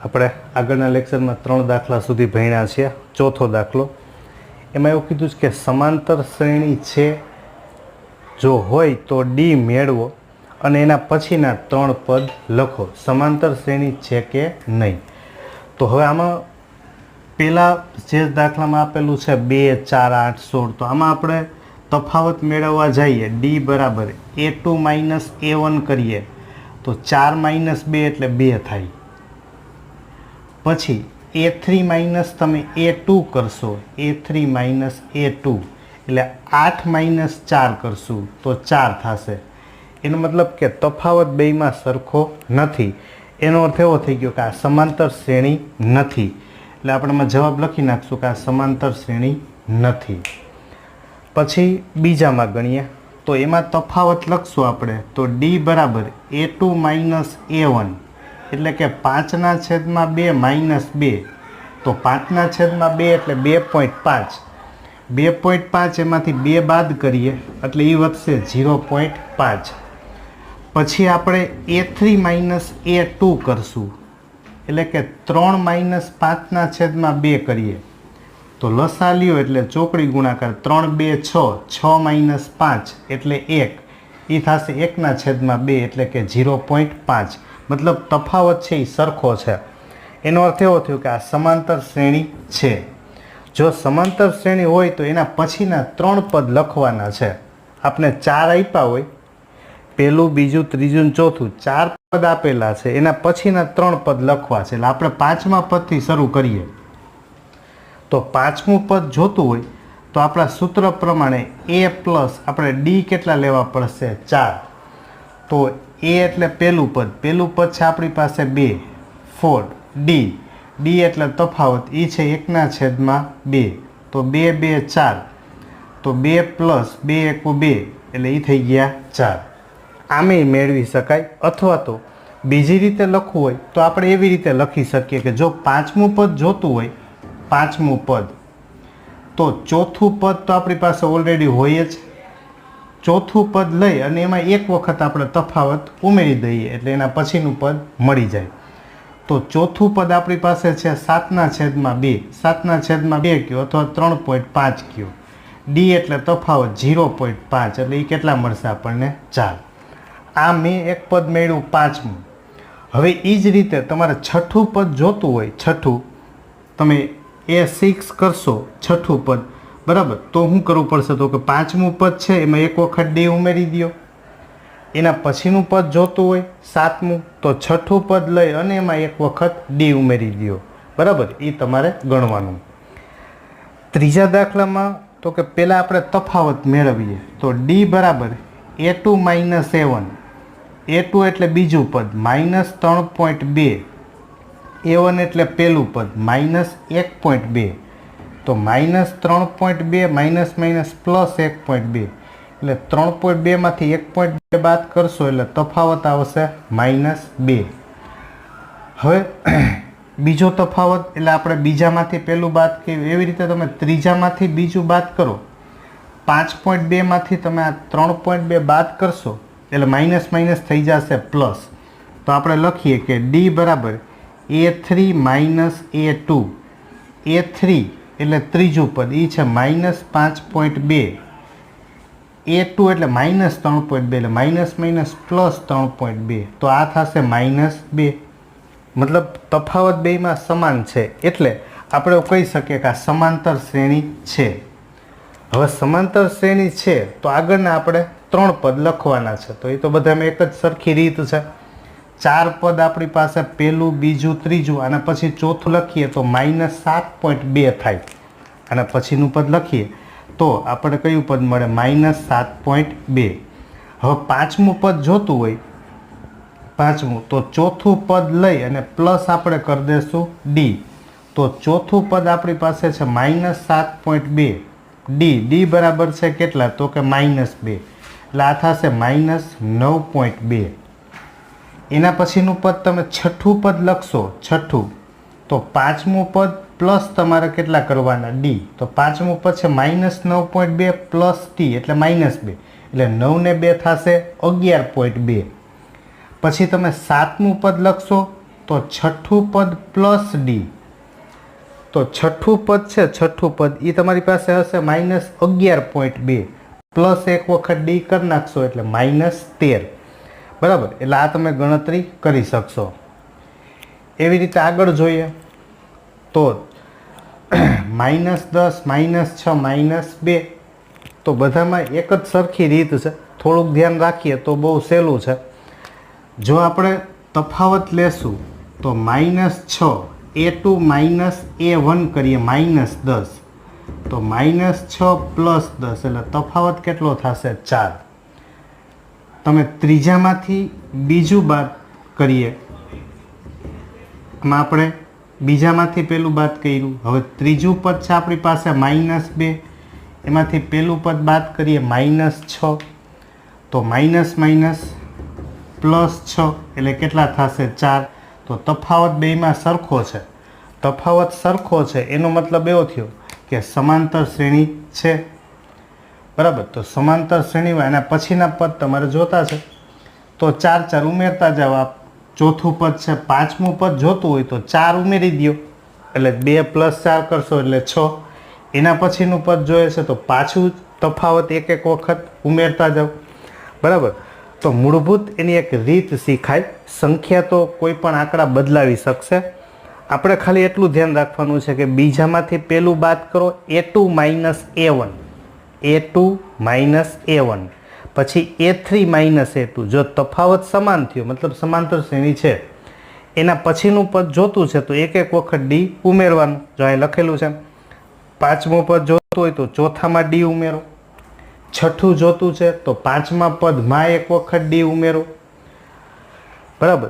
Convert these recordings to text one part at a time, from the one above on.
આપણે આગળના લેક્ચરમાં 3 દાખલા સુધી ભણ્યા છીએ. ચોથો દાખલો એમાં એવું કીધું છે કે સમાંતર શ્રેણી છે જો હોય તો ડી મેળવો અને એના પછીના 3 પદ લખો. સમાંતર શ્રેણી છે કે નહીં. તો હવે આમાં પહેલાં જે દાખલામાં આપેલું છે 2, 4, 8, 16, તો આમાં આપણે તફાવત મેળવવા જઈએ. ડી બરાબર A2 - A1 કરીએ તો 4 - 2 એટલે 2 થાય. પછી A3 - તમે A2 કરશો, A3 - A2 એટલે 8 - 4 કરશું તો 4 થશે. એનો મતલબ કે તફાવત બેયમાં સરખો નથી. એનો અર્થ એવો થઈ ગયો કે આ સમાંતર શ્રેણી નથી. એટલે આપણે એમાં જવાબ લખી નાખશું કે આ સમાંતર શ્રેણી નથી. પછી બીજામાં ગણીએ તો એમાં તફાવત લખશું આપણે તો ડી બરાબર A2 - A1 એટલે કે 5/2 - 2 તો 5/2 એટલે 2.5. 2.5 એમાંથી 2 બાદ કરીએ એટલે એ વધશે 0.5. પછી આપણે A3 - A2 કરશું એટલે કે 3 - 5/2 કરીએ તો લસા લ્યો એટલે ચોકડી ગુણાકાર 3 2 6 6 - 5 એટલે 1 એ થશે 1/2 એટલે કે 0.5. મતલબ તફાવત છે એ સરખો છે. એનો અર્થ એવો થયો કે આ સમાંતર શ્રેણી છે. જો સમાંતર શ્રેણી હોય તો એના પછીના 3 પદ લખવાના છે. આપણે 4 આપ્યા હોય, પહેલું, બીજું, ત્રીજું, ચોથું 4 પદ આપેલા છે, એના પછીના 3 પદ લખવા છે. એટલે આપણે 5મા પદથી શરૂ કરીએ. તો 5મું પદ જોતું હોય તો આપણા સૂત્ર પ્રમાણે A પ્લસ આપણે ડી કેટલા લેવા પડશે? 4. તો A એટલે પહેલું પદ છે આપણી પાસે 2, 4. ડી એટલે તફાવત એ છે 1/2 તો 2 2 4 તો 2 પ્લસ 2 1 2 એટલે એ થઈ ગયા 4. આમે મેળવી શકાય. અથવા તો બીજી રીતે લખવું હોય તો આપણે એવી રીતે લખી શકીએ કે જો 5મું પદ જોતું હોય, 5મું પદ, તો ચોથું પદ તો આપણી પાસે ઓલરેડી હોય જ. ચોથું પદ લઈ અને એમાં એક વખત આપણે તફાવત ઉમેરી દઈએ એટલે એના પછીનું પદ મળી જાય. તો ચોથું પદ આપણી પાસે છે 7/2. 7/2 કયો અથવા 3.5 કયો. ડી એટલે તફાવત 0.5 એટલે એ કેટલા મળશે આપણને? 4. આ મેં એક પદ મેળવ્યું 5મું. હવે એ જ રીતે તમારે છઠ્ઠું પદ જોતું હોય, છઠ્ઠું તમે A6 કરશો, છઠ્ઠું પદ બરાબર, તો શું કરવું પડશે? તો કે 5મું પદ છે એમાં એક વખત ડી ઉમેરી દો. એના પછીનું પદ જોતું હોય 7મું તો છઠ્ઠું પદ લઈ અને એમાં એક વખત ડી ઉમેરી દો. બરાબર, એ તમારે ગણવાનું. ત્રીજા દાખલામાં તો કે પહેલાં આપણે તફાવત મેળવીએ તો ડી બરાબર A2 - A1. A2 એટલે બીજું પદ -3.2. A1 એટલે પહેલું પદ -1.2 તો -3.2 પ્લસ 1.2 એટલે 3.2 માંથી 1.2 બાદ કરશો એટલે તફાવત આવશે -2. હવે બીજો તફાવત એટલે આપણે બીજામાંથી પહેલું બાદ કર્યું એવી રીતે તમે ત્રીજામાંથી બીજું બાદ કરો. 5.2 માંથી તમે આ 3.2 બાદ કરશો એટલે માઇનસ થઈ જશે પ્લસ. તો આપણે લખીએ કે ડી બરાબર A3 - A2. A3 એટલે ત્રીજું પદ એ છે -5.2. A2 એટલે -3.2 એટલે માઇનસ પ્લસ 3.2 તો આ થશે -2. મતલબ તફાવત બેયમાં સમાન છે એટલે આપણે કહી શકીએ કે આ સમાંતર શ્રેણી છે. હવે સમાંતર શ્રેણી છે તો આગળના આપણે 3 પદ લખવાના છે. તો એ તો બધામાં એક જ સરખી રીત છે. 4 પદ આપણી પાસે પહેલું, બીજું, ત્રીજું અને પછી ચોથું લખીએ તો -7.2 થાય. અને પછીનું પદ લખીએ તો આપણે કયું પદ મળે? -7.2. હવે 5મું પદ જોતું હોય, 5મું, તો ચોથું પદ લઈ અને પ્લસ આપણે કરી દઈશું ડી. તો ચોથું પદ આપણી પાસે છે -7.2. ડી બરાબર છે કેટલા? તો કે -2 એટલે આ થશે -9.2. એના પછીનું પદ તમે છઠ્ઠું પદ લખશો, છઠ્ઠું, તો 5મું પદ પ્લસ તમારે કેટલા કરવાના? ડી. તો 5મું પદ છે -9.2 પ્લસ ટી એટલે -2 એટલે 9 ને 2 થશે 11.2. પછી તમે 7મું પદ લખશો તો છઠ્ઠું પદ પ્લસ ડી, તો છઠ્ઠું પદ છે, છઠ્ઠું પદ એ તમારી પાસે હશે -11.2 પ્લસ એક વખત ડી કરી નાખશો એટલે -13, બરાબર. એટલે આ તમે ગણતરી કરી શકશો. એવી રીતે આગળ જોઈએ તો -10 -6 -2, તો બધામાં એક જ સરખી રીત છે. થોડુંક ધ્યાન રાખીએ તો બહુ સહેલું છે. જો આપણે તફાવત લેશું તો -6 A2 -A1 કરીએ -10, તો -6 + 10 એટલે તફાવત કેટલો થશે? 4. તમે ત્રીજામાંથી બીજું બાદ કરીએ, આમાં આપણે બીજામાંથી પેલું બાદ કર્યું. હવે ત્રીજું પદ છે આપણી પાસે -2, એમાંથી પેલું પદ બાદ કરીએ -6, તો માઇનસ +6 એટલે કેટલા થશે? 4. તો તફાવત બેયમાં સરખો છે. તફાવત સરખો છે એનો મતલબ એવો થયો કે સમાંતર શ્રેણી છે, બરાબર. તો સમાંતર શ્રેણીમાં એના પછીના પદ તમારે જોતા છે તો 4 4 ઉમેરતા જાઓ. આ ચોથું પદ છે, પાંચમું પદ જોતું હોય તો 4 ઉમેરી દો એટલે 2 + 4 કરશો એટલે 6. એના પછીનું પદ જોઈએ છે તો પાછું તફાવત એક એક વખત ઉમેરતા જાઓ, બરાબર. તો મૂળભૂત એની એક રીત શીખાય. સંખ્યા તો કોઈ પણ આંકડા બદલાવી શકશે. આપણે ખાલી એટલું ધ્યાન રાખવાનું છે કે બીજામાંથી પેલું બાદ કરો A2 - A1, A2 - A1, પછી A3 - A2. જો તફાવત સમાન થયો મતલબ સમાંતર શ્રેણી છે, એના પછીનું પદ જોતું છે તો એક એક વખત ડી ઉમેરવાનું. જો અહીં લખેલું છે. પાંચમું પદ જોતું હોય તો ચોથામાં ડી ઉમેરો. છઠ્ઠું જોતું છે તો પાંચમા પદમાં એક વખત ડી ઉમેરો, બરાબર.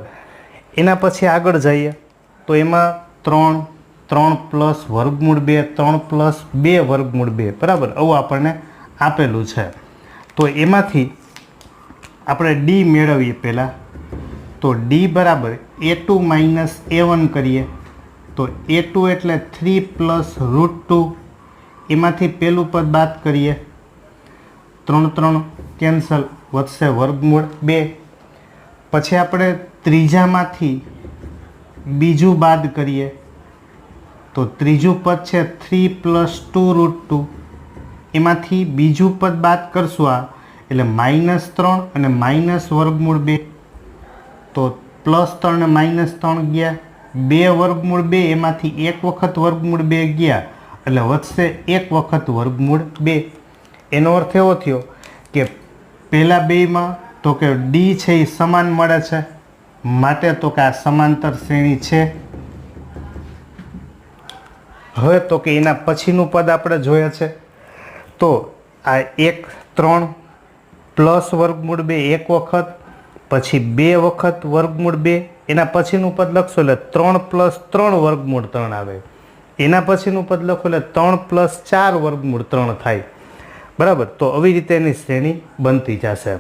એના પછી આગળ જઈએ તો એમાં 3 3 + √2 3 + 2 √2, બરાબર. આવું આપણને આપેલું છે. તો એમાંથી આપણે ડી મેળવીએ પહેલાં. તો ડી બરાબર A2 - A1 કરીએ તો A2 એટલે 3 + √2, એમાંથી પેલું પદ બાદ કરીએ 3 3 કેન્સલ, વધશે √2. પછી આપણે ત્રીજામાંથી બીજું બાદ કરીએ તો ત્રીજું પદ છે 3 + 2 √2, એમાંથી બીજું પદ બાદ કરશું આ એટલે -3 અને -√2. તો +3 ને -3 ગયા, 2 √2, એમાંથી એક વખત √2 ગયા એટલે વધશે એક વખત √2. એનો અર્થ એવો થયો કે પહેલા બેમાં તો કે ડી છે એ સમાન મળે છે, માટે તો કે આ સમાંતર શ્રેણી છે. હવે તો કે એના પછીનું પદ આપણે જોઈએ છે તો આ 1 3 + √2 એક વખત, પછી 2 વખત √2, એના પછીનું પદ લખશો એટલે 3 + 3 √3 આવે. એના પછીનું પદ લખો એટલે 3 + 4 √3 થાય, બરાબર. તો આવી રીતે એની શ્રેણી બનતી જશે.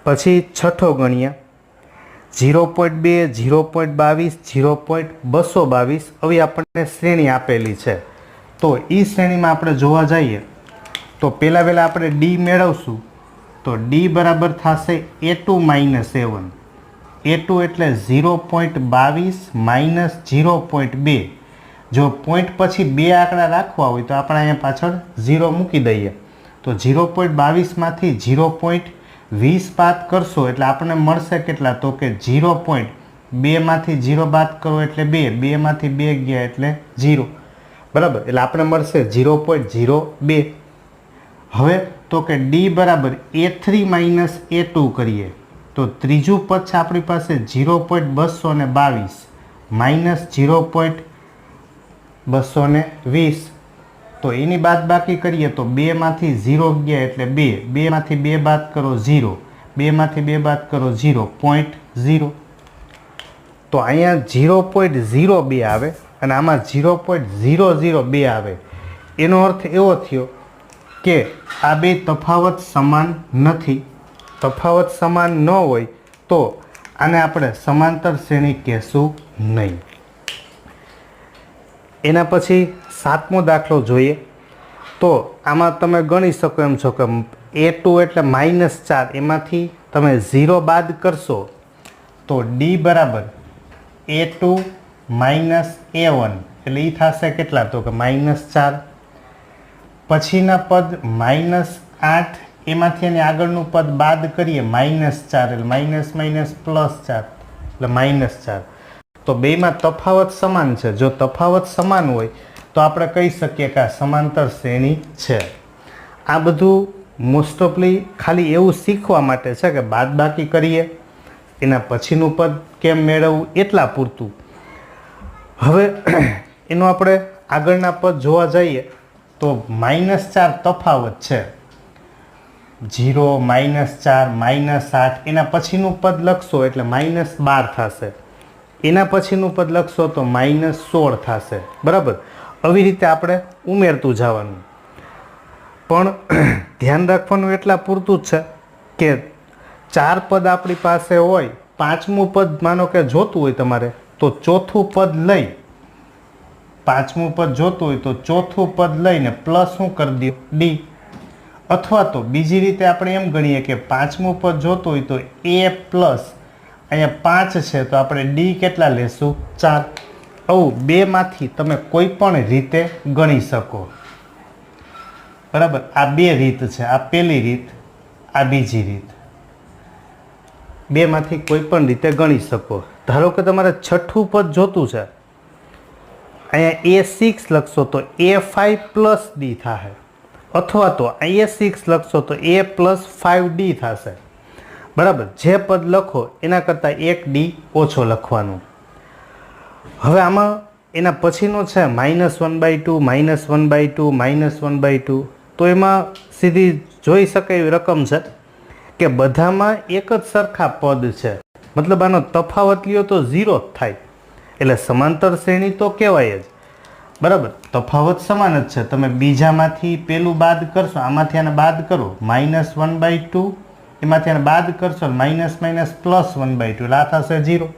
પછી છઠ્ઠો ગણીએ 0.2 0.22 0.222, આવી આપણને શ્રેણી આપેલી છે. તો એ શ્રેણીમાં આપણે જોવા જઈએ તો પહેલાં આપણે ડી મેળવશું. તો ડી બરાબર થશે A2 - A1. A2 એટલે 0.22 - 0.2. જો પોઈન્ટ પછી 2 આંકડા રાખવા હોય તો આપણે અહીંયા પાછળ 0 મૂકી દઈએ. તો 0.22માંથી 0.20 બાદ કરશો એટલે આપણને મળશે કેટલા? તો કે 0.2માંથી 0 બાદ કરો એટલે 2, 2માંથી 2 ગયા એટલે 0, બરાબર. એટલે આપણે મળશે 0.02. હવે તો કે ડી બરાબર A3 - A2 કરીએ તો ત્રીજું પદ છે આપણી પાસે 0.222 -0.220, તો એની બાદ બાકી કરીએ તો 2માંથી 0 ગયા એટલે 2, 2માંથી 2 બાદ કરો 0, 2માંથી 2 બાદ કરો 0.0. તો અહીંયા 0.02 આવે અને આમાં 0.002 આવે. એનો અર્થ એવો થયો કે આ બે તફાવત સમાન નથી. તફાવત સમાન ન હોય તો આને આપણે સમાંતર શ્રેણી કહેશું નહીં. એના પછી 7મો દાખલો જોઈએ તો આમાં તમે ગણી શકો એમ છો કે A2 એટલે -4, એમાંથી તમે 0 બાદ કરશો તો ડી બરાબર A2 માઇનસ A1 એટલે એ થશે કેટલા તો કે -4. પછીના પદ -8 એમાંથી એની આગળનું પદ બાદ કરીએ -4 એટલે માઇનસ માઇનસ +4 એટલે -4. તો બેમાં તફાવત સમાન છે. જો તફાવત સમાન હોય તો આપણે કહી શકીએ કે આ સમાંતર શ્રેણી છે. આ બધું મોસ્ટ ઓફલી ખાલી એવું શીખવા માટે છે કે બાદબાકી કરીએ એના પછીનું પદ કેમ મેળવવું એટલા પૂરતું. હવે એનું આપણે આગળના પદ જોવા જઈએ તો -4 તફાવત છે. 0 -4 -8 એના પછીનું પદ લખશો એટલે -12 થશે. એના પછીનું પદ લખશો તો -16 થશે. બરાબર. આવી રીતે આપણે ઉમેરતું જવાનું. પણ ધ્યાન રાખવાનું એટલા પૂરતું જ છે કે 4 પદ આપણી પાસે હોય, પાંચમું પદ માનો કે જોતું હોય તમારે તો ચોથું પદ લઈ, પાંચમું પદ જોતું હોય તો ચોથું પદ લઈને પ્લસ શું કરી દો ડી. અથવા તો બીજી રીતે આપણે એમ ગણીએ કે પાંચમું પદ જોતું હોય તો એ પ્લસ અહીંયા 5 છે તો આપણે ડી કેટલા લેશું 4. આવું બેમાંથી તમે કોઈ પણ રીતે ગણી શકો. બરાબર. આ બે રીત છે. આ પહેલી રીત, આ બીજી રીત. બેમાંથી કોઈ પણ રીતે ગણી શકો. ધારો કે તમારે છઠ્ઠું પદ જોતું છે, અહીંયા A6 લખશો તો A5 પ્લસ ડી થશે. અથવા તો A6 લખશો તો A પ્લસ 5D થશે. બરાબર. જે પદ લખો એના કરતાં 1D ઓછો લખવાનું. હવે આમાં એના પછીનો છે -1/2 -1/2 -1/2. તો એમાં સીધી જોઈ શકાય એવી રકમ છે કે બધામાં એક જ સરખા પદ છે. મતલબ આનો તફાવત લ્યો તો 0 જ થાય. એટલે સમાંતર શ્રેણી તો કહેવાય જ. બરાબર. તફાવત સમાન જ છે. તમે બીજામાંથી પેલું બાદ કરશો, આમાંથી આને બાદ કરો -1/2, એમાંથી આને બાદ કરશો -1/2 એટલે આ થશે 0.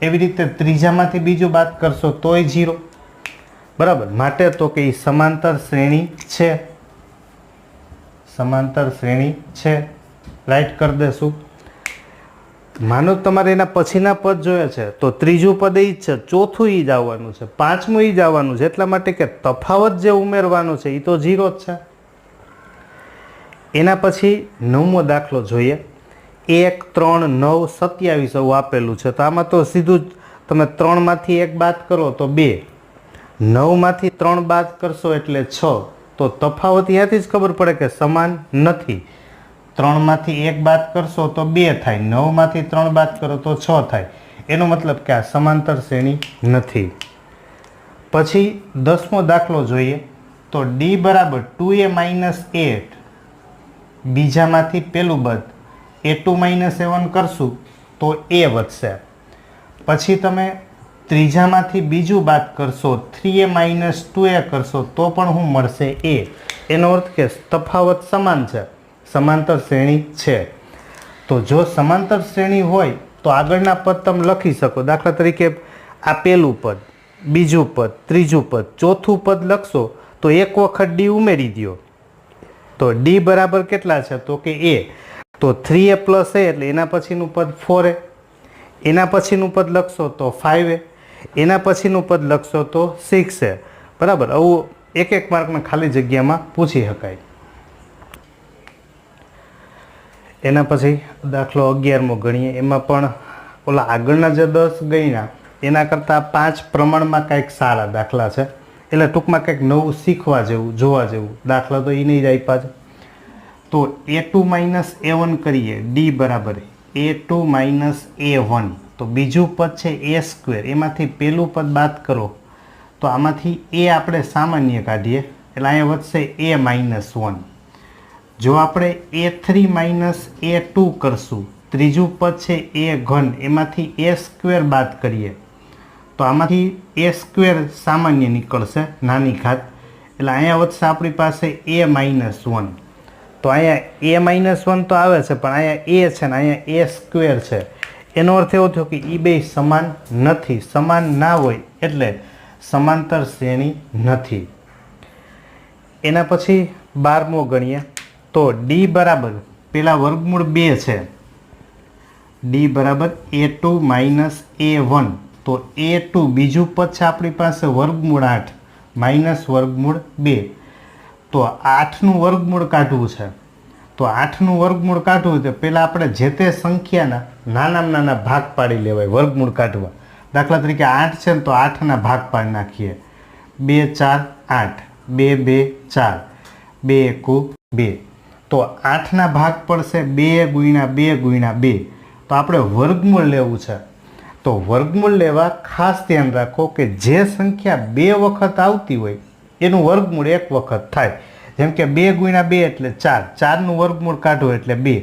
એવી રીતે ત્રીજામાંથી બીજું બાદ કરશો તોય 0. બરાબર. માટે તો કે એ સમાંતર શ્રેણી છે. સમાંતર શ્રેણી છે. રાઈટ કરી દેશું. માનો તમારે એના પછીના પદ જોયા છે તો ત્રીજું પદ એ જ છે, ચોથું એ જ આવવાનું છે, પાંચમું એ જ આવવાનું છે. એટલા માટે કે તફાવત જે ઉમેરવાનો છે એ તો 0 જ છે. એના પછી 9મો દાખલો જોઈએ. 1 3 9 27 એવું આપેલું છે. તો આમાં તો સીધું જ તમે 3માંથી 1 બાદ કરો તો 2, 9માંથી 3 બાદ કરશો એટલે 6. તો તફાવત ત્યાંથી જ ખબર પડે કે સમાન નથી. 3માંથી 1 બાદ કરશો તો 2 થાય, 9માંથી 3 બાદ કરો તો 6 થાય. એનો મતલબ કે આ સમાંતર શ્રેણી નથી. પછી 10મો દાખલો જોઈએ તો D બરાબર 2A - 8. બીજામાંથી પેલું પદ A2 - A1 કરશું તો A વધશે. પછી તમે ત્રીજામાંથી બીજું બાદ કરશો 3A - 2A કરશો તો પણ શું મળશે A. એનો અર્થ કે તફાવત સમાન છે. સમાંતર શ્રેણી છે. તો જો સમાંતર શ્રેણી હોય તો આગળના પદ તમે લખી શકો. દાખલા તરીકે આ પેલું પદ, બીજું પદ, ત્રીજું પદ, ચોથું પદ લખશો તો એક વખત D ઉમેરી દો તો D બરાબર કેટલા છે તો કે A. તો 3A + A એટલે એના પછીનું પદ 4A. એના પછીનું પદ લખશો તો 5A. એના પછીનું પદ લખશો તો 6A. બરાબર. આવું એક એક માર્કમાં ખાલી જગ્યામાં પૂછી શકાય. એના પછી દાખલો 11મો ગણીએ. એમાં પણ ઓલા આગળના જે 10 ગણ્યા એના કરતાં 5 પ્રમાણમાં કંઈક સારા દાખલા છે. એટલે ટૂંકમાં કંઈક નવું શીખવા જેવું, જોવા જેવું. દાખલા તો એ નહીં જ આપ્યા છે. તો A2 - A1 કરીએ. D બરાબર A2 - A1. તો બીજું પદ છે A². એમાંથી પેલું પદ બાદ કરો તો આમાંથી A આપણે સામાન્ય કાઢીએ એટલે અહીંયા વધશે A - 1. જો આપણે A3 - A2 કરશું, ત્રીજું પદ છે A3, એમાંથી A² બાદ કરીએ તો આમાંથી A² સામાન્ય નીકળશે, નાની ઘાત. એટલે અહીંયા વધશે આપણી પાસે A - 1. તો અહીંયા A - 1 તો આવે છે પણ અહીંયા A છે ને અહીંયા A² છે. એનો અર્થ એવો થયો કે એ બે સમાન નથી. સમાન ના હોય એટલે સમાંતર શ્રેણી નથી. એના પછી 12મો ગણીએ તો D બરાબર પેલા વર્ગમૂળ 2 છે. D બરાબર A2 - A1. તો a2 બીજું પદ છે આપણી પાસે વર્ગમૂળ 8 માઇનસ વર્ગમૂળ 2. તો 8નું વર્ગમૂળ કાઢવું છે. તો 8નું વર્ગમૂળ કાઢવું તો પહેલાં આપણે જે તે સંખ્યાના નાનામાં નાના ભાગ પાડી લેવાય વર્ગમૂળ કાઢવા. દાખલા તરીકે 8 છે ને તો 8ના ભાગ પાડી નાખીએ. 2 4 8, 2 2 4, 2 1 2. તો 8ના ભાગ પડશે 2 ગુણ્યા 2 ગુણ્યા 2. તો આપણે વર્ગમૂળ લેવું છે. તો વર્ગમૂળ લેવા ખાસ ધ્યાન રાખો કે જે સંખ્યા 2 વખત આવતી હોય એનું વર્ગમૂળ 1 વખત થાય. જેમ કે 2 ગુણ્યા 2 એટલે 4, 4નું વર્ગમૂળ કાઢો એટલે 2.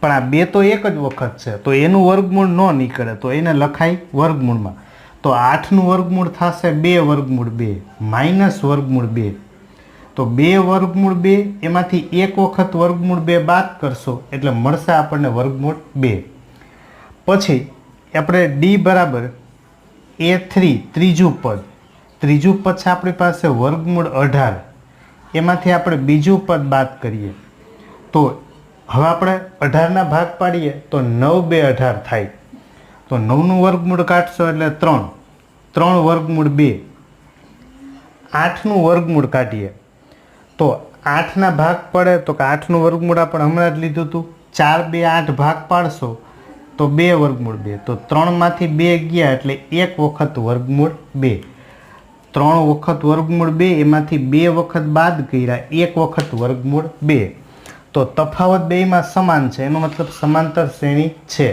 પણ આ 2 તો એક જ વખત છે તો એનું વર્ગમૂળ ન નીકળે તો એને લખાય વર્ગમૂળમાં. તો 8નું વર્ગમૂળ થશે 2 વર્ગમૂળ 2 માઇનસ વર્ગમૂળ 2. તો 2 વર્ગમૂળ 2 એમાંથી એક વખત વર્ગમૂળ 2 બાદ કરશો એટલે મળશે આપણને વર્ગમૂળ 2. પછી આપણે d બરાબર a3 ત્રીજું પદ છે આપણી પાસે વર્ગમૂળ 18. એમાંથી આપણે બીજું પદ બાદ કરીએ તો હવે આપણે 18ના ભાગ પાડીએ તો 9 2 18 થાય. તો 9નું વર્ગમૂળ કાઢશો એટલે 3, 3 વર્ગમૂળ 2. 8નું વર્ગમૂળ કાઢીએ તો 8ના ભાગ પડે તો કે 8નું વર્ગમૂળ આપણે હમણાં જ લીધું હતું. 4 2 8 ભાગ પાડશો તો 2 વર્ગમૂળ 2. તો 3માંથી 2 ગયા એટલે એક વખત વર્ગમૂળ 2. 3 વખત વર્ગમૂળ 2 એમાંથી 2 વખત બાદ કર્યા, એક વખત વર્ગમૂળ 2. તો તફાવત બેયમાં સમાન છે, એનો મતલબ સમાંતર શ્રેણી છે.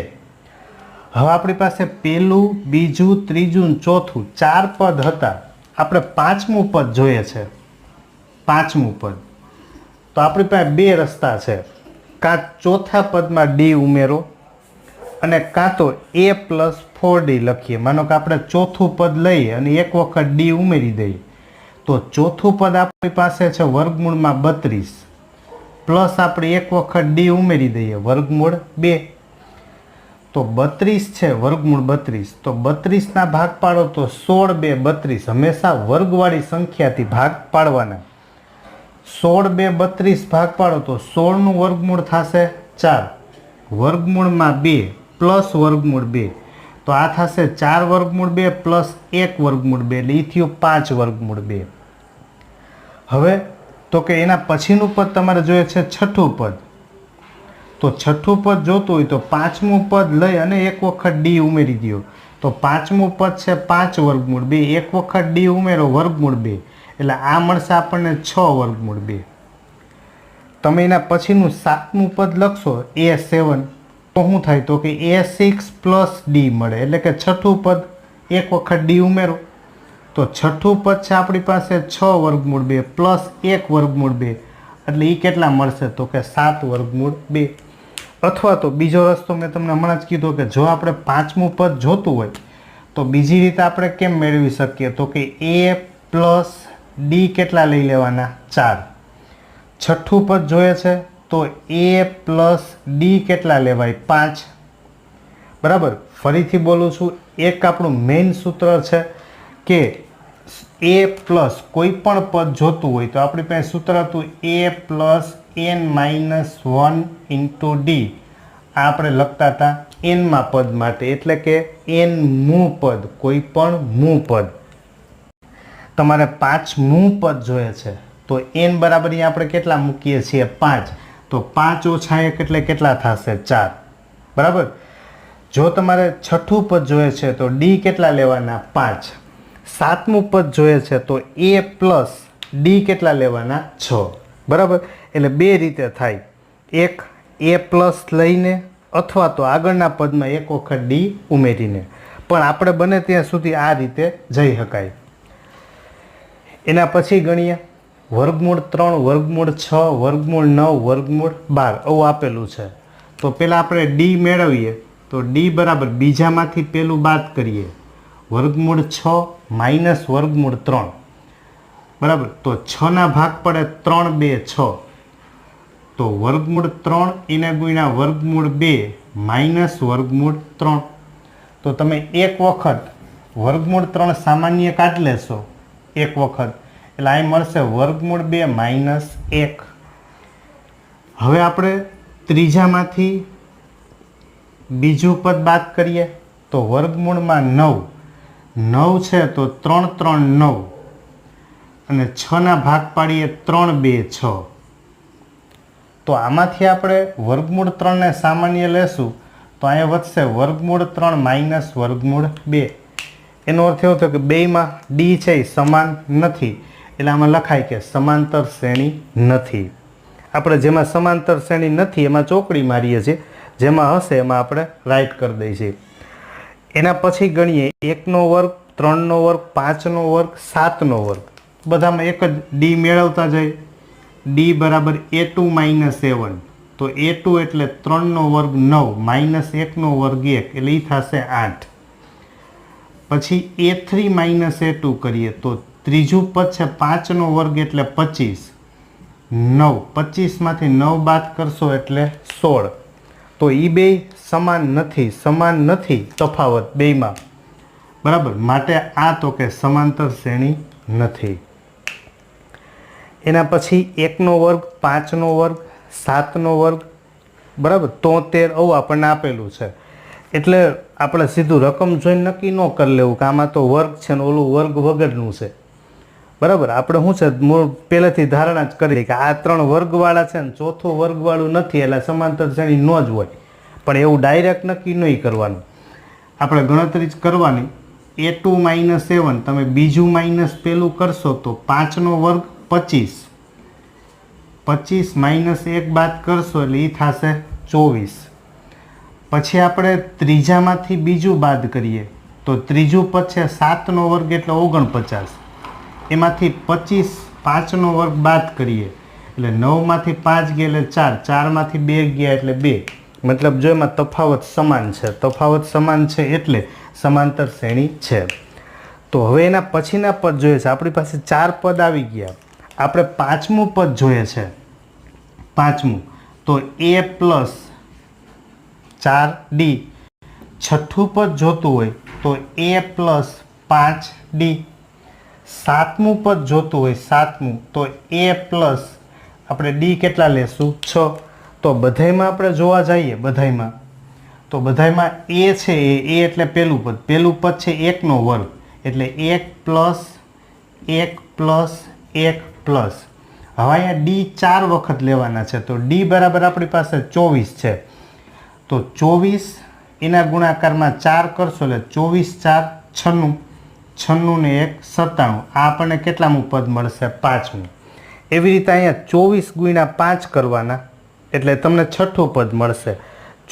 હવે આપણી પાસે પહેલું, બીજું, ત્રીજું ને ચોથું 4 પદ હતા. આપણે 5મું પદ જોઈએ છે. 5મું પદ તો આપણી પાસે 2 રસ્તા છે. કાં ચોથા પદમાં d ઉમેરો અને કાં તો a + 4d લખીએ. માનો કે આપણે ચોથું પદ લઈએ અને એક વખત d ઉમેરી દઈએ તો ચોથું પદ આપણી પાસે છે વર્ગમૂળમાં 32 પ્લસ આપણે એક વખત d ઉમેરી દઈએ વર્ગમૂળ 2. તો 32 છે વર્ગમૂળ 32. તો 32ના ભાગ પાડો તો 16 2 32. હંમેશા વર્ગવાળી સંખ્યાથી ભાગ પાડવાના. 16 2 32 ભાગ પાડો તો 16નું વર્ગમૂળ થશે 4 વર્ગમૂળમાં 2 પ્લસ વર્ગમૂળ 2. તો આ થશે 4 વર્ગમૂળ 2 પ્લસ 1 વર્ગમૂળ 2 એટલે એ થયું 5 વર્ગમૂળ 2. હવે તો કે એના પછીનું પદ તમારે જોઈએ છે છઠ્ઠું પદ. તો છઠ્ઠું પદ જોતું હોય તો 5મું પદ લઈ અને એક વખત d ઉમેરી દો. તો 5મું પદ છે 5 વર્ગમૂળ 2, એક વખત d ઉમેરો વર્ગમૂળ 2 એટલે આ મળશે આપણને 6 વર્ગમૂળ 2. તમે એના પછીનું 7મું પદ લખશો a7 તો શું થાય તો કે a6 + d મળે. એટલે કે છઠ્ઠું પદ એક વખત d ઉમેરો તો છઠ્ઠું પદ છે આપણી પાસે 6 વર્ગમૂળ 2 પ્લસ 1 વર્ગમૂળ 2 એટલે એ કેટલા મળશે તો કે 7 વર્ગમૂળ 2. અથવા તો બીજો રસ્તો મેં તમને હમણાં જ કીધો કે જો આપણે 5મું પદ જોતું હોય તો બીજી રીતે આપણે કેમ મેળવી શકીએ તો કે a + d કેટલા લઈ લેવાના 4. છઠ્ઠું પદ જોઈએ છે તો a + d કેટલા લેવાય 5. બરાબર. ફરીથી બોલું છું, એક આપણું મેઇન સૂત્ર છે કે a પ્લસ કોઈ પણ પદ જોતું હોય તો આપણી પાસે સૂત્ર હતું a + n - 1 × d. આ આપણે લખતા હતા nમાં પદ માટે, એટલે કે nમું પદ, કોઈ પણ મું પદ. તમારે 5મું પદ જોઈએ છે તો n બરાબર અહીંયા આપણે કેટલા મૂકીએ છીએ 5. તો 5 ઓછા 1 એટલે કેટલા થશે 4. બરાબર. જો તમારે છઠ્ઠું પદ જોઈએ છે તો d કેટલા લેવાના 5. 7મું પદ જોઈએ છે તો a + d કેટલા લેવાના 6. બરાબર. એટલે બે રીતે થાય, એક a+ લઈને અથવા તો આગળના પદમાં એક વખત d ઉમેરીને. પણ આપણે બને ત્યાં સુધી આ રીતે જઈ શકાય. એના પછી ગણીએ વર્ગમૂળ 3, વર્ગમૂળ 6, વર્ગમૂળ 9, વર્ગમૂળ 12 આવું આપેલું છે. તો પહેલાં આપણે d મેળવીએ તો d બરાબર બીજામાંથી પહેલું બાદ કરીએ વર્ગમૂળ 6 માઇનસ વર્ગમૂળ 3. બરાબર. તો 6ના ભાગ પડે 3 2 6. તો વર્ગમૂળ 3 એને ગુણ્યા વર્ગમૂળ 2 માઇનસ વર્ગમૂળ 3. તો તમે એક વખત વર્ગમૂળ 3 સામાન્ય કાઢી લેશો એક વખત એટલે અહીં મળશે વર્ગમૂળ 2 માઇનસ 1. હવે આપણે ત્રીજામાંથી બીજું પદ બાદ કરીએ તો વર્ગમૂળમાં 9 9 છે તો 3 3 9 અને 6 ના ભાગ પાડીએ 3 2 6 તો આમાંથી આપણે વર્ગમૂળ 3 ને સામાન્ય લેશું તો અહીંયા વધશે વર્ગમૂળ 3 માઇનસ વર્ગમૂળ 2 એનો અર્થ એવો થયો કે બેયમાં ડી છે એ સમાન નથી એટલે આમાં લખાય કે સમાંતર શ્રેણી નથી. આપણે જેમાં સમાંતર શ્રેણી નથી એમાં ચોકડી મારીએ છીએ, જેમાં હશે એમાં આપણે રાઈટ કરી દઈએ છીએ. એના પછી ગણીએ 1નો વર્ગ 3નો વર્ગ 5નો વર્ગ 7નો વર્ગ બધામાં એક જ ડી મેળવતા જાય. ડી બરાબર a2 માઇનસ a1 તો a2 એટલે 3નો વર્ગ 9 માઇનસ 1નો વર્ગ 1 એટલે એ થશે 8. પછી a3 માઇનસ a2 કરીએ તો ત્રીજું પદ છે 5નો વર્ગ એટલે 25 9 25માંથી 9 બાદ કરશો એટલે 16 તો એ બે સમાન નથી તફાવત બેયમાં બરાબર, માટે આ તો કે સમાંતર શ્રેણી નથી. એના પછી 1નો વર્ગ 5નો વર્ગ 7નો વર્ગ બરાબર 73 આવું આપણને આપેલું છે એટલે આપણે સીધું રકમ જોઈને નક્કી ન કરી લેવું કે આમાં તો વર્ગ છે ને ઓલું વર્ગ વગરનું છે બરાબર. આપણે શું છે મૂળ પહેલેથી ધારણા જ કરી કે આ 3 વર્ગવાળા છે ને ચોથું વર્ગવાળું નથી એટલે સમાંતર શ્રેણી ન જ હોય, પણ એવું ડાયરેક્ટ નક્કી નહીં કરવાનું. આપણે ગણતરી જ કરવાની. a2 માઇનસ a1 તમે બીજું માઇનસ પેલું કરશો તો 5નો વર્ગ 25 25 માઇનસ 1 બાદ કરશો એટલે એ થશે 24. પછી આપણે ત્રીજામાંથી બીજું બાદ કરીએ તો ત્રીજું પદ છે 7નો વર્ગ એટલે 49 એમાંથી 25 5નો વર્ગ બાદ કરીએ એટલે 9માંથી 5 ગયા એટલે 4 4માંથી 2 ગયા એટલે 2 મતલબ જો એમાં તફાવત સમાન છે એટલે સમાંતર શ્રેણી છે. તો હવે એના પછીના પદ જોઈએ છે. આપણી પાસે 4 પદ આવી ગયા, આપણે 5મું પદ જોઈએ છે. 5મું તો a પ્લસ 4d. 6ઠું પદ જોતું હોય તો a પ્લસ 5d. 7મું પદ જોતું હોય 7મું તો a પ્લસ આપણે d કેટલા લેશું 6. તો બધાયમાં આપણે જોવા જઈએ તો બધાયમાં a છે એ એટલે પહેલું પદ છે 1નો વર્ગ એટલે 1 પ્લસ 1 પ્લસ 1 પ્લસ. હવે અહીંયા d 4 વખત લેવાના છે તો d બરાબર આપણી પાસે 24 છે તો 24 એના ગુણાકારમાં 4 કરશો એટલે 24 4 96 ને 1 97. આ આપણને કેટલામું પદ મળશે 5મું. એવી રીતે અહીંયા 24 ગુણ્યા 5 કરવાના એટલે તમને 6ઠું પદ મળશે.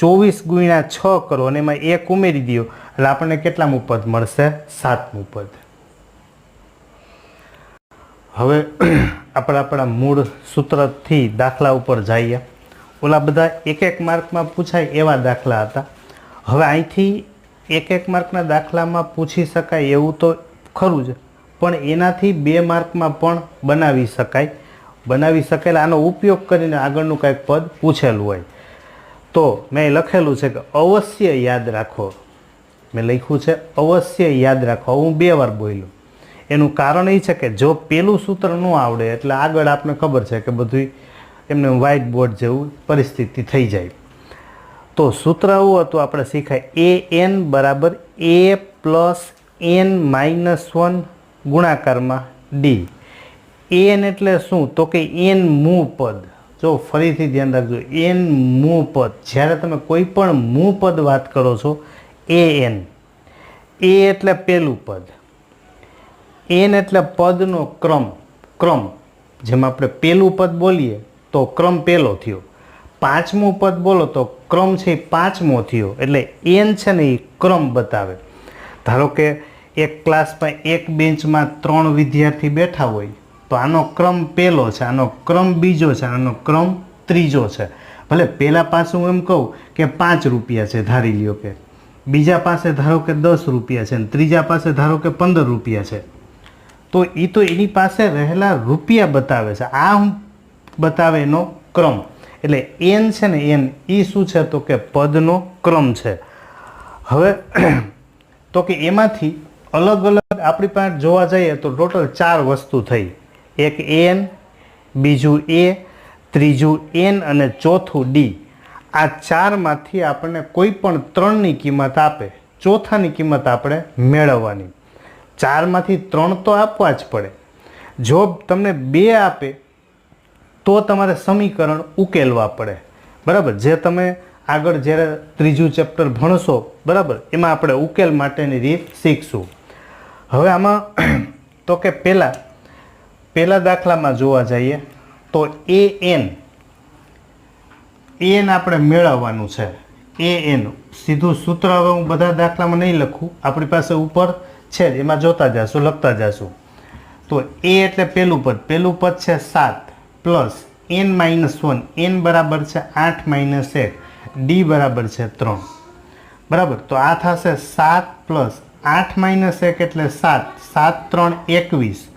24 ગુણ્યા 6 કરો અને એમાં 1 ઉમેરી દો એટલે આપણને કેટલામું પદ મળશે 7મું પદ. હવે આપણે આપણા મૂળ સૂત્રથી દાખલા ઉપર જઈએ. ઓલા બધા 1 માર્કમાં પૂછાય એવા દાખલા હતા. હવે અહીંથી 1 માર્કના દાખલામાં પૂછી શકાય એવું તો ખરું જ, પણ એનાથી 2 માર્કમાં પણ બનાવી શકાય. આનો ઉપયોગ કરીને આગળનું કંઈક પદ પૂછેલું હોય તો મેં લખેલું છે કે અવશ્ય યાદ રાખો. મેં લખ્યું છે અવશ્ય યાદ રાખો. હું 2 વાર બોલ્યો. એનું કારણ એ છે કે જો પેલું સૂત્ર ન આવડે એટલે આગળ આપણે ખબર છે કે બધું એમને વ્હાઇટ બોર્ડ જેવું પરિસ્થિતિ થઈ જાય. તો સૂત્ર એવું હતું આપણે શીખાય an બરાબર a પ્લસ n માઇનસ 1 ગુણાકારમાં d. n એટલે શું તો કે n મૂ પદ. જો ફરીથી ધ્યાન રાખજો, n મૂ પદ. જ્યારે તમે કોઈ પણ મૂ પદ વાત કરો છો an, a એટલે પહેલું પદ, n એટલે પદનો ક્રમ. જેમાં આપણે પહેલું પદ બોલીએ તો ક્રમ પહેલો થયો, 5મું પદ બોલો તો ક્રમ છે 5મો થયો. એટલે n છે ને એ ક્રમ બતાવે. ધારો કે એક ક્લાસમાં એક બેન્ચમાં 3 વિદ્યાર્થી બેઠા હોય તો આનો ક્રમ પહેલો છે, આનો ક્રમ બીજો છે, આનો ક્રમ ત્રીજો છે. ભલે પહેલા પાસે હું એમ કહું કે 5 રૂપિયા છે, ધારી લ્યો કે બીજા પાસે ધારો કે 10 રૂપિયા છે અને ત્રીજા પાસે ધારો કે 15 રૂપિયા છે, તો એ તો એની પાસે રહેલા રૂપિયા બતાવે છે. આ હું બતાવે એનો ક્રમ. એટલે n છે ને n એ શું છે તો કે પદનો ક્રમ છે. હવે તો કે એમાંથી અલગ અલગ આપણી પાસે જોવા જઈએ તો ટોટલ 4 વસ્તુ થઈ. એક n, બીજું a, ત્રીજું n અને ચોથું d. આ 4માંથી આપણને કોઈ પણ 3ની કિંમત આપે, ચોથાની કિંમત આપણે મેળવવાની. 4માંથી 3 તો આપવા જ પડે. જો તમને 2 આપે તો તમારે સમીકરણ ઉકેલવા પડે. બરાબર, જે તમે આગળ જ્યારે ત્રીજું ચેપ્ટર ભણશો, બરાબર, એમાં આપણે ઉકેલ માટેની રીત શીખશું. હવે આમાં તો કે પહેલા દાખલામાં જોવા જઈએ તો an આપણે મેળવવાનું છે. an સીધું સૂત્ર હવે હું બધા દાખલામાં નહીં લખું, આપણી પાસે ઉપર છે જ, એમાં જોતા જશું, લખતા જશું. તો a એટલે પહેલું પદ છે 7 પ્લસ n-1, n બરાબર છે 8 - 1, d બરાબર છે 3. બરાબર, તો આ થશે 7 પ્લસ 8 - 1 એટલે 7, 7 3 21,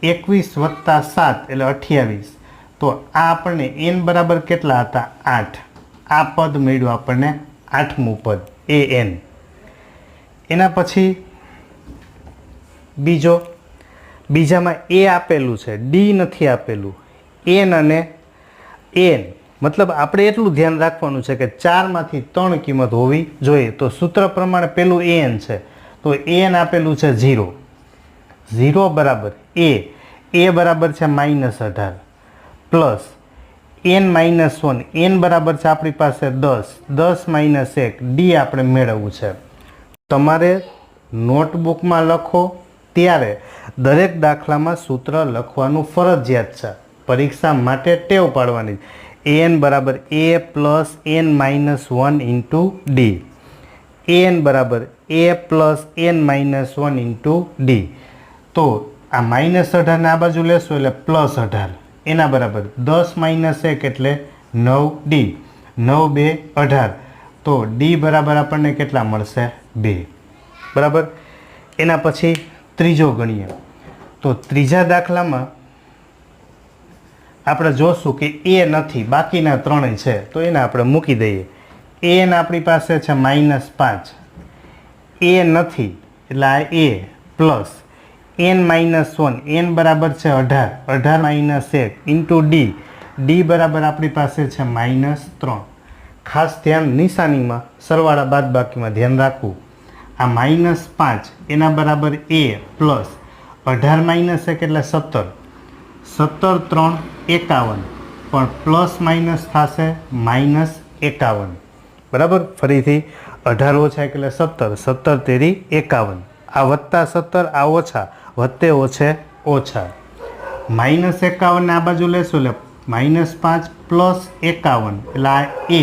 21 વત્તા 7 એટલે 28. તો આ આપણને n બરાબર કેટલા હતા? 8. આ પદ મળ્યું આપણને 8મું પદ an. એના પછી બીજામાં a આપેલું છે, d નથી આપેલું. n અને n મતલબ આપણે એટલું ધ્યાન રાખવાનું છે કે 4માંથી 3 કિંમત હોવી જોઈએ. તો સૂત્ર પ્રમાણે પેલું an છે, તો an આપેલું છે 0. 0 બરાબર a બરાબર છે -18 પ્લસ n-1, n બરાબર છે આપણી પાસે 10, 10 - 1, d આપણે મેળવવું છે. તમારે નોટબુકમાં લખો ત્યારે દરેક દાખલામાં સૂત્ર લખવાનું ફરજિયાત છે. પરીક્ષા માટે ટેવ પાડવાની. an બરાબર a plus n-1 into d. an બરાબર a plus n-1 into d. તો આ -18 ને આ બાજુ લેશો એટલે +18, એના બરાબર 10 - 1 એટલે 9d. 9 2 18. તો d બરાબર આપણને કેટલા મળશે? 2. બરાબર. એના પછી ત્રીજો ગણીએ તો ત્રીજા દાખલામાં આપણે જોશું કે a નથી, બાકીના 3 છે, તો એને આપણે મૂકી દઈએ. an આપણી પાસે છે -5, a નથી એટલે આ a પ્લસ n-1, n બરાબર છે 18, 18 - 1 ઇન્ટુ d. d બરાબર આપણી પાસે છે -3. ખાસ ધ્યાન નિશાનીમાં સરવાળા બાદબાકીમાં ધ્યાન રાખવું. આ -5 એના બરાબર a પ્લસ 18 - 1 એટલે 17, 17 3 51, પણ પ્લસ માઇનસ થશે -51. બરાબર, ફરીથી 18 ઓછા એટલે 17, 17 તેરી 51. આ વત્તા 17, આ ઓછા, વત્તે ઓછે ઓછા. -51 ને આ બાજુ લેશું એટલે -5 પ્લસ 51 એટલે આ a.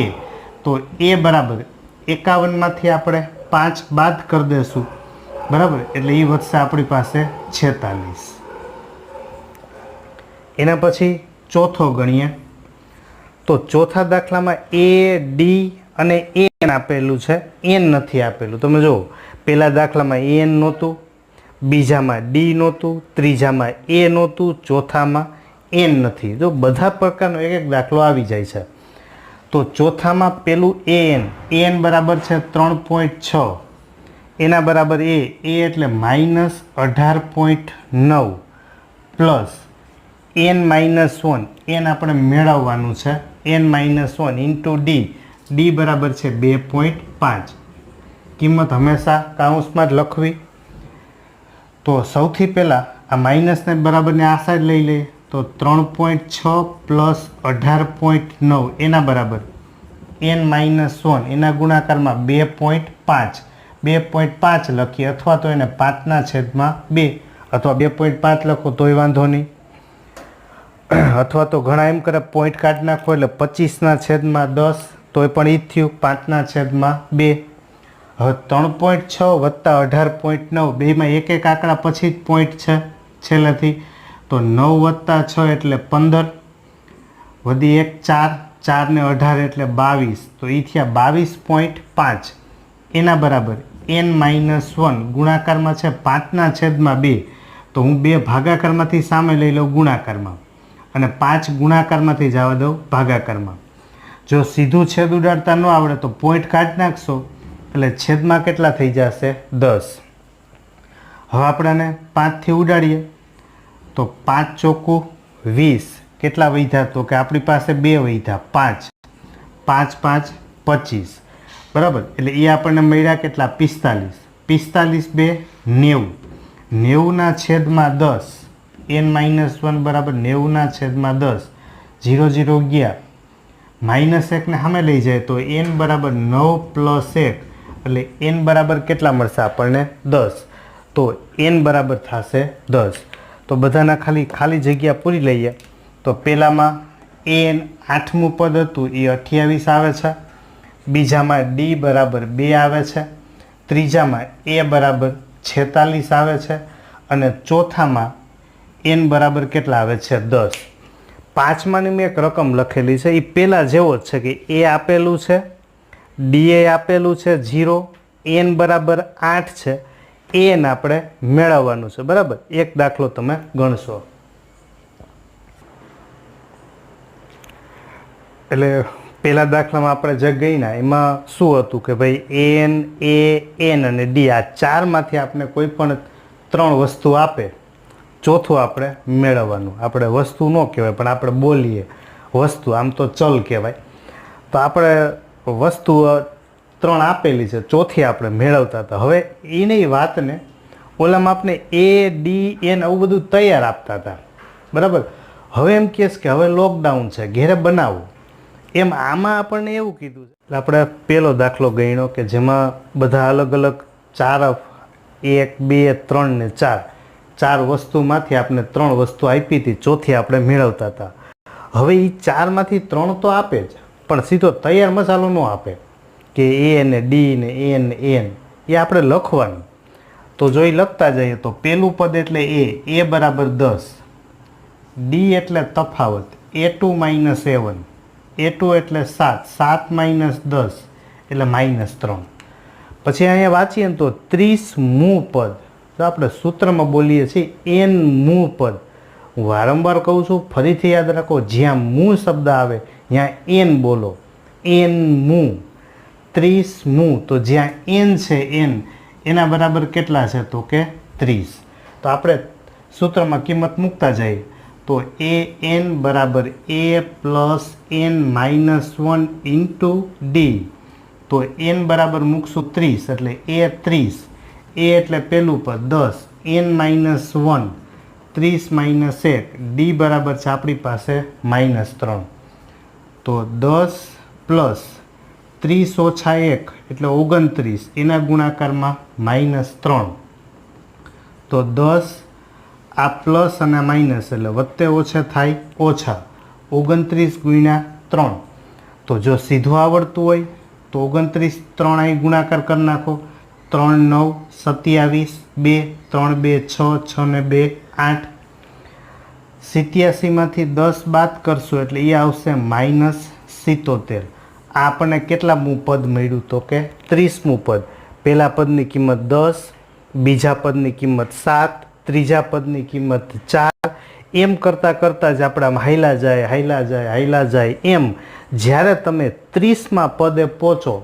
તો a બરાબર 51માંથી આપણે 5 બાદ કરી દઈશું. બરાબર, એટલે એ વધશે આપણી પાસે 46. એના પછી ચોથો ગણીએ તો ચોથા દાખલામાં a d અને n આપેલું છે, n નથી આપેલું. તમે જુઓ, પહેલા દાખલામાં n નહોતું, બીજામાં d નહોતું, ત્રીજામાં a નહોતું, ચોથામાં n નથી. જો બધા પ્રકારનો એક દાખલો આવી જાય છે. તો ચોથામાં પેલું an બરાબર છે 3.6, એના બરાબર a એટલે -18.9 પ્લસ n-1, n આપણે મેળવવાનું છે, n-1 ઇન્ટુ d. d બરાબર છે 2.5. કિંમત હંમેશા કાઉન્સમાં જ લખવી. તો સૌથી પહેલાં આ માઇનસને બરાબરને આ સાઈડ લઈ લઈએ. તો 3.6 પ્લસ 18.9 એના બરાબર n-1 એના ગુણાકારમાં 2.5. 2.5 લખીએ, અથવા તો એને 5/2 અથવા 2.5 લખો તોય વાંધો નહીં. અથવા તો ઘણા એમ કરે પોઈન્ટ કાઢી નાખો એટલે 25/10 તોય પણ એ જ થયું 5/2. હવે 3.6 વત્તા 18.9 બેમાં એક એક આંકડા પછી જ પોઈન્ટ છે છેલ્લેથી. તો 9 વત્તા 6 એટલે 15, વધી 1 4, 4 ને 18 એટલે 22. તો એ થયા 22.5. એના બરાબર n-1 ગુણાકારમાં છે 5/2. તો હું 2 ભાગાકારમાંથી સામે લઈ લઉં ગુણાકારમાં, અને 5 ગુણાકારમાંથી જવા દઉં ભાગાકારમાં. જો સીધું છેદ ઉડાડતા ન આવડે તો પોઈન્ટ કાઢી નાખશો એટલે છેદમાં કેટલા થઈ જશે? 10. હવે આપણે 5થી ઉડાડીએ તો 5 ચોખ્ખું 20. કેટલા વધ્યા? તો કે આપણી પાસે 2 વધ્યા, 5. 5 5 25. બરાબર, એટલે એ આપણને મળ્યા કેટલા? 45. 45 2 90. 90/10 n-1 બરાબર 90/10 0 0 ગયા -1 ને સામે લઈ જાય તો n બરાબર 9 + 1 એટલે n બરાબર કેટલા મળશે આપણને 10 તો n બરાબર થશે 10 તો બધાના ખાલી જગ્યા પૂરી લઈએ તો પહેલામાં n 8મું પદ હતું એ 28 આવે છે બીજામાં d બરાબર 2 આવે છે ત્રીજામાં a બરાબર 46 આવે છે અને ચોથામાં n બરાબર કેટલા આવે છે 10 પાંચમાની મેં એક રકમ લખેલી છે એ પહેલાં જેવો જ છે કે a આપેલું છે d એ આપેલું છે 0 n બરાબર 8 છે n આપણે મેળવવાનું છે બરાબર એક દાખલો તમે ગણશો એટલે પહેલા દાખલામાં આપણે જે ગઈના એમાં શું હતું કે ભાઈ n a n અને d આ ચારમાંથી આપણે કોઈ પણ 3 વસ્તુ આપે ચોથું આપણે મેળવવાનું આપણે વસ્તુ ન કહેવાય પણ આપણે બોલીએ વસ્તુ આમ તો ચલ કહેવાય તો આપણે વસ્તુ 3 આપેલી છે ચોથી આપણે મેળવતા હતા હવે એની વાતને ઓલામાં આપણે a d n આવું બધું તૈયાર આપતા હતા બરાબર હવે એમ કહેશ કે હવે લોકડાઉન છે ઘેરે બનાવો એમ આમાં આપણને એવું કીધું છે એટલે આપણે પહેલો દાખલો ગણ્યો કે જેમાં બધા અલગ અલગ 4 1 2 3 ને 4 વસ્તુમાંથી આપણે 3 વસ્તુ આપી હતી ચોથી આપણે મેળવતા હતા હવે એ 4માંથી 3 તો આપે જ પણ સીધો તૈયાર મસાલો ન આપે કે a ને d ને n એ આપણે લખવાનું તો જો એ લખતા જઈએ તો પહેલું પદ એટલે a બરાબર 10 d એટલે તફાવત a2 - a1 a2 એટલે 7 7 - 10 એટલે -3 પછી અહીંયા વાંચીએ ને તો 30મું પદ તો આપણે સૂત્રમાં બોલીએ છીએ n મું પદ હું વારંવાર કહું છું ફરીથી યાદ રાખો જ્યાં મું શબ્દ આવે ત્યાં n બોલો n મું 30મું તો જ્યાં n છે n એના બરાબર કેટલા છે તો કે 30 તો આપણે સૂત્રમાં કિંમત મૂકતા જઈએ તો a n બરાબર a + n-1 * d તો n બરાબર મૂકશું 30 એટલે a 30 a એટલે પહેલું પદ 10 n-1 30 - 1 d બરાબર છે આપણી પાસે -3 તો 10 + 30 - 1 એટલે 29 એના ગુણાકારમાં -3 તો 10 આ પ્લસ અને માઇનસ એટલે વત્તે ઓછા થાય ઓછા 29 × 3 તો જો સીધું આવડતું હોય તો 29 3 અહીં ગુણાકાર કરી નાખો 3 9 27 2 3 2 6 6 ને 2 8 87માંથી 10 બાદ કરશો એટલે એ આવશે -77 આ આપણને કેટલામું પદ મળ્યું તો કે 30મું પદ પહેલા પદની કિંમત 10 બીજા પદની કિંમત 7 ત્રીજા પદની કિંમત 4 એમ કરતાં કરતાં જ આપણા હાઈલા જાય એમ જ્યારે તમે 30માં પદે પહોંચો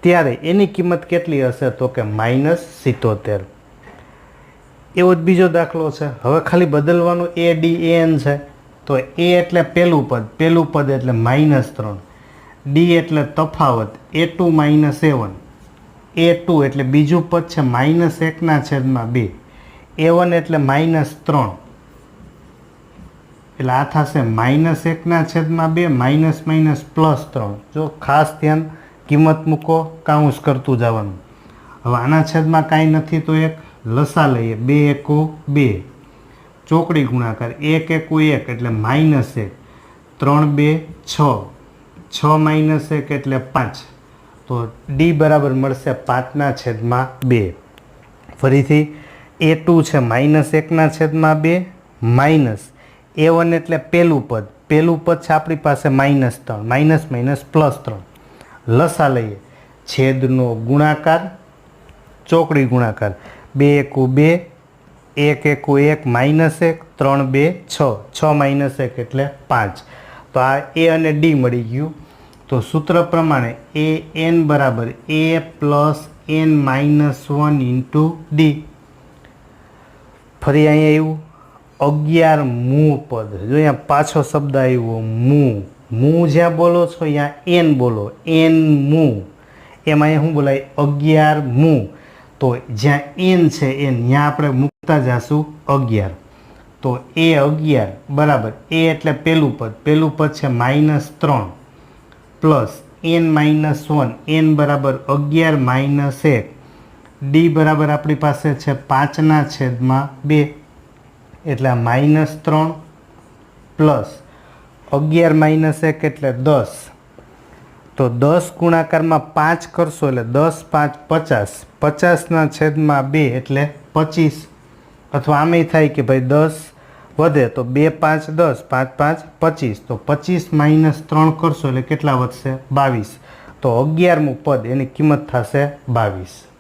ત્યારે એની કિંમત કેટલી હશે તો કે -77 એવો જ બીજો દાખલો છે હવે ખાલી બદલવાનું a d n છે તો a એટલે પહેલું પદ એટલે -3 d એટલે તફાવત a2 - a1 a2 એટલે બીજું પદ છે -1/2 a1 એટલે -3 એટલે આ થશે -1/2 +3 જો ખાસ ધ્યાન કિંમત મૂકો કાઉન્સ કરતું જવાનું હવે આના છેદમાં કાંઈ નથી તો એક લસા લઈએ 2 એકુ 2 ચોકડી ગુણાકાર 1 એકુ 1 એટલે -1 3 2 6 6 - 1 એટલે 5 તો d બરાબર મળશે 5/2 ફરીથી a2 છે -1/2 a1 એટલે પહેલું પદ છે આપણી પાસે -3 +3 લસા લઈએ છેદનો ગુણાકાર ચોકડી ગુણાકાર 2 એકુ 2 1 એકુ 1 -1 3 2 6 6 - 1 એટલે 5 તો આ a અને d મળી ગયું તો સૂત્ર પ્રમાણે a n બરાબર a + n-1 * d ફરી અહીંયા આવ્યું 11મું પદ જો અહીંયા પાછો શબ્દ આવ્યો મું જ્યાં બોલો છો અહીંયા n બોલો n મું એમાં અહીંયા શું બોલાય 11મું તો જ્યાં n છે n ત્યાં આપણે જાશું 11 તો a11 બરાબર a એટલે પહેલું પદ છે -3 પ્લસ n-1 n બરાબર 11 માઇનસ 1 ડી બરાબર આપણી પાસે છે 5/2 એટલે -3 પ્લસ 11 માઇનસ 1 એટલે 10 તો 10 ગુણાકારમાં 5 કરશો એટલે 10 5 50 50/2 એટલે 25 અથવા આમે થાય કે ભાઈ 10 વધે તો 2 5 10 5 5 25 તો 25 - 3 કરશો એટલે કેટલા વધશે 22 તો 11મું પદ એની કિંમત થશે 22।